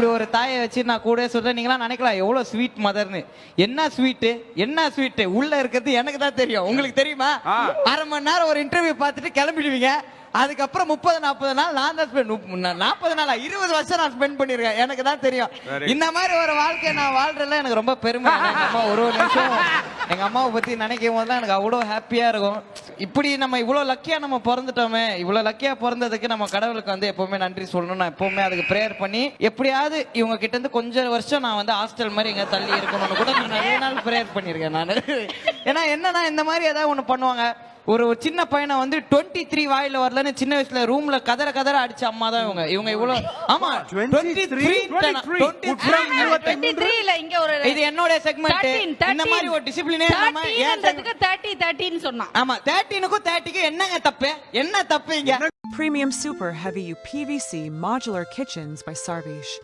இப்படி ஒரு தாயை வச்சு நான் கூட சொல்றேன். நீங்களாம் நினைக்கலாம் எவ்வளவு ஸ்வீட் மதர்னு. என்ன ஸ்வீட்டு உள்ள இருக்கிறது எனக்கு தான் தெரியும். உங்களுக்கு தெரியுமா? அரை மணி நேரம் ஒரு இன்டர்வியூ பார்த்துட்டு கிளம்பிடுவீங்க. அதுக்கப்புறம் 30-40 நாள் நான் தான் 40 நாளா 20 வருஷம் நான் ஸ்பெண்ட் பண்ணிருக்கேன். எனக்கு தான் தெரியும். இந்த மாதிரி ஒரு வாழ்க்கையை நான் வாழ்றதுல எனக்கு ரொம்ப பெருமை. எங்க அம்மா ஒரு நிமிஷம் எங்க அம்மாவை பத்தி நினைக்கும் போதுதான் எனக்கு அவ்வளோ ஹாப்பியா இருக்கும். இப்படி நம்ம இவ்வளவு லக்கியா நம்ம பிறந்துட்டோமே, இவ்வளவு லக்கியா பிறந்ததுக்கு நம்ம கடவுளுக்கு வந்து எப்பவுமே நன்றி சொல்லணும். நான் எப்பவுமே அதுக்கு ப்ரேயர் பண்ணி எப்படியாவது இவங்க கிட்ட இருந்து கொஞ்சம் வருஷம் நான் வந்து ஹாஸ்டல் மாதிரி எங்க தள்ளி இருக்கணும்னு கூட நான் நிறைய நாள் ப்ரேயர் பண்ணிருக்கேன் நான். ஏன்னா என்னன்னா இந்த மாதிரி ஏதாவது ஒண்ணு பண்ணுவாங்க. ஒரு சின்ன பையனை வந்து 23 வாயில வரலன்னு சின்ன வயசுல ரூம்ல கதற அடிச்ச அம்மா தான் இவங்க. இவங்க இவ்வளவு ஆமா 23 இல்ல இங்க ஒரு இது என்னோட செக்மெண்ட். இந்த மாதிரி ஒரு டிசிப்ளினே இல்லாம ஏன் 30 ன்னு சொன்னா ஆமா 13க்கும் 30க்கும் என்னங்க தப்பு? என்ன தப்பு இங்க? Premium Super Heavy UPVC Modular Kitchens by Sarvesh.